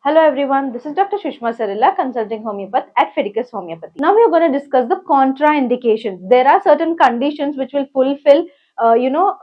Hello everyone, this is Dr. Sushma Sarila, consulting homeopath at Fidicus Homeopathy. Now we are going to discuss the contraindications. There are certain conditions which will fulfill,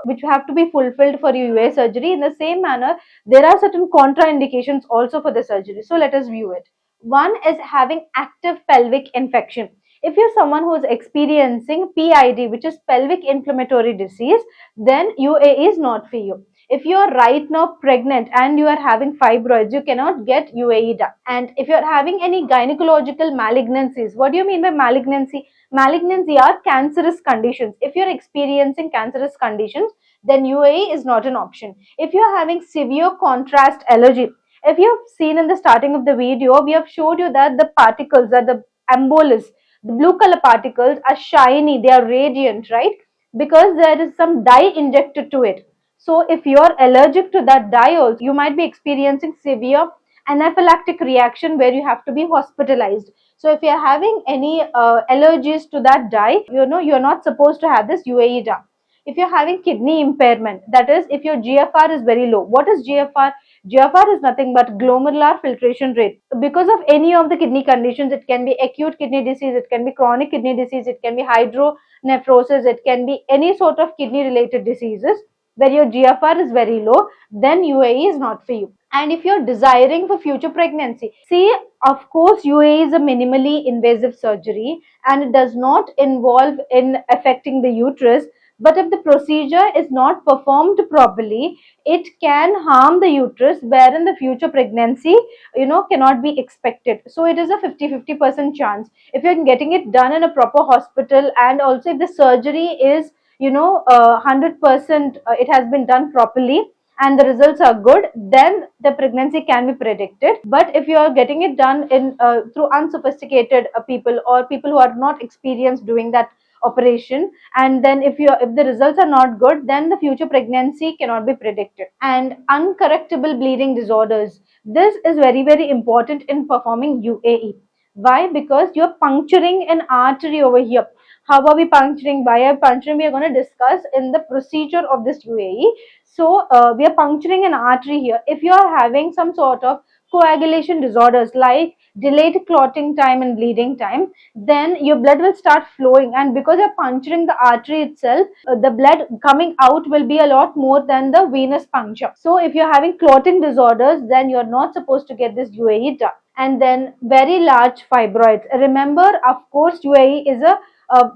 which have to be fulfilled for UA surgery. In the same manner, there are certain contraindications also for the surgery. So let us view it. One is having active pelvic infection. If you're someone who is experiencing PID, which is pelvic inflammatory disease, then UA is not for you. If you are right now pregnant and you are having fibroids, you cannot get UAE done. And if you are having any gynecological malignancies, what do you mean by malignancy? Malignancy are cancerous conditions. If you are experiencing cancerous conditions, then UAE is not an option. If you are having severe contrast allergy, if you have seen in the starting of the video, we have showed you that the particles, that the embolus, the blue color particles are shiny, they are radiant, right? Because there is some dye injected to it. So if you're allergic to that dye also, you might be experiencing severe anaphylactic reaction where you have to be hospitalized. So if you're having any allergies to that dye, you're not supposed to have this UAE dye. If you're having kidney impairment, that is if your GFR is very low. What is GFR? GFR is nothing but glomerular filtration rate. Because of any of the kidney conditions, it can be acute kidney disease, it can be chronic kidney disease, it can be hydronephrosis, it can be any sort of kidney related diseases where your GFR is very low, then UAE is not for you. And if you're desiring for future pregnancy, see, of course, UAE is a minimally invasive surgery and it does not involve in affecting the uterus. But if the procedure is not performed properly, it can harm the uterus, wherein the future pregnancy, cannot be expected. So it is a 50-50% chance. If you're getting it done in a proper hospital, and also if the surgery is 100% it has been done properly and the results are good, then the pregnancy can be predicted. But if you are getting it done in through unsophisticated people or people who are not experienced doing that operation, and then if the results are not good, then the future pregnancy cannot be predicted. And uncorrectable bleeding disorders, this is very important in performing UAE. Why? Because you're puncturing an artery over here. How are we puncturing? Why are puncturing? We are going to discuss in the procedure of this UAE. So we are puncturing an artery here. If you are having some sort of coagulation disorders like delayed clotting time and bleeding time, then your blood will start flowing, and because you're puncturing the artery itself, the blood coming out will be a lot more than the venous puncture. So if you're having clotting disorders, then you're not supposed to get this UAE done. And then very large fibroids. Remember, of course, UAE is a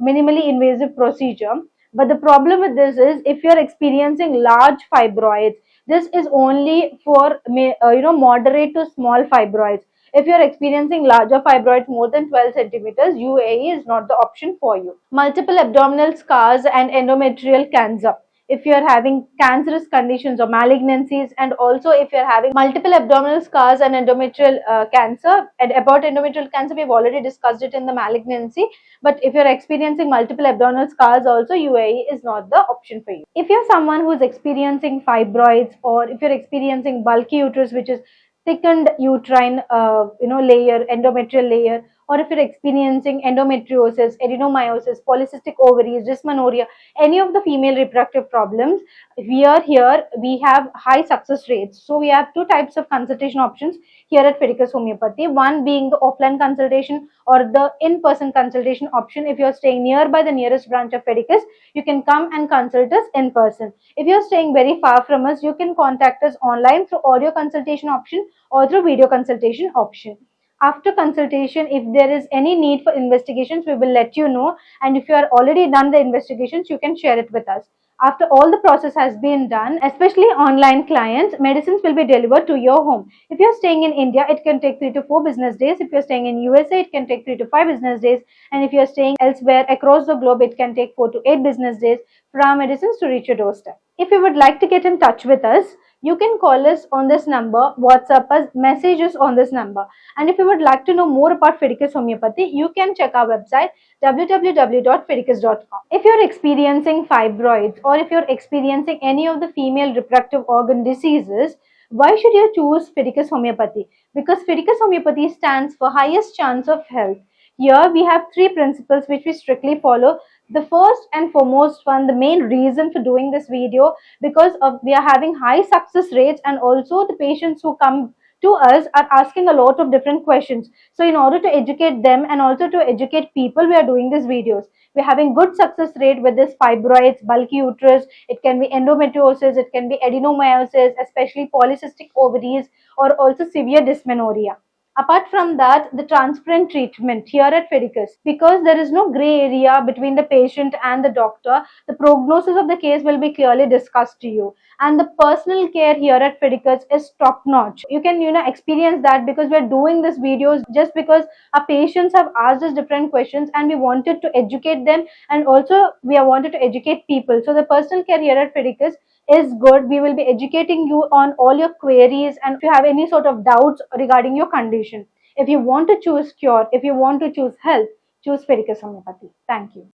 minimally invasive procedure. But the problem with this is if you're experiencing large fibroids, this is only for moderate to small fibroids. If you're experiencing larger fibroids more than 12 centimeters, UAE is not the option for you. Multiple abdominal scars and endometrial cancer. If you're having cancerous conditions or malignancies, and also if you're having multiple abdominal scars and endometrial cancer, and about endometrial cancer we've already discussed it in the malignancy, but if you're experiencing multiple abdominal scars also, UAE is not the option for you. If you're someone who is experiencing fibroids, or if you're experiencing bulky uterus, which is thickened uterine layer, endometrial layer, or if you're experiencing endometriosis, adenomyosis, polycystic ovaries, dysmenorrhea, any of the female reproductive problems, here we have high success rates. So we have two types of consultation options here at Fidicus Homeopathy. One being the offline consultation or the in-person consultation option. If you're staying nearby the nearest branch of Fidicus, you can come and consult us in person. If you're staying very far from us, you can contact us online through audio consultation option or through video consultation option. After consultation, if there is any need for investigations, we will let you know, and if you are already done the investigations, you can share it with us. After all the process has been done, especially online clients, medicines will be delivered to your home. If you're staying in India, it can take 3 to 4 business days. If you're staying in USA, it can take 3 to 5 business days. And if you're staying elsewhere across the globe, it can take 4 to 8 business days for our medicines to reach your doorstep. If you would like to get in touch with us, you can call us on this number, WhatsApp us, message us on this number. And if you would like to know more about Fidicus Homeopathy, you can check our website www.fidicus.com. If you're experiencing fibroids, or if you're experiencing any of the female reproductive organ diseases, why should you choose Fidicus Homeopathy? Because Fidicus Homeopathy stands for highest chance of health. Here we have 3 principles which we strictly follow. The first and foremost one, the main reason for doing this video, because we are having high success rates, and also the patients who come to us are asking a lot of different questions. So in order to educate them and also to educate people, we are doing these videos. We're having good success rate with this fibroids, bulky uterus. It can be endometriosis, it can be adenomyosis, especially polycystic ovaries, or also severe dysmenorrhea. Apart from that, the transparent treatment here at Fidicus, because there is no gray area between the patient and the doctor, the prognosis of the case will be clearly discussed to you. And the personal care here at Fidicus is top notch. You can, experience that because we're doing these videos just because our patients have asked us different questions and we wanted to educate them, and also we have wanted to educate people. So the personal care here at Fidicus is good. We will be educating you on all your queries, and if you have any sort of doubts regarding your condition, if you want to choose cure, if you want to choose health, choose Fidicus Homeopathy. Thank you.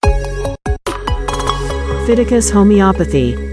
Fidicus Homeopathy.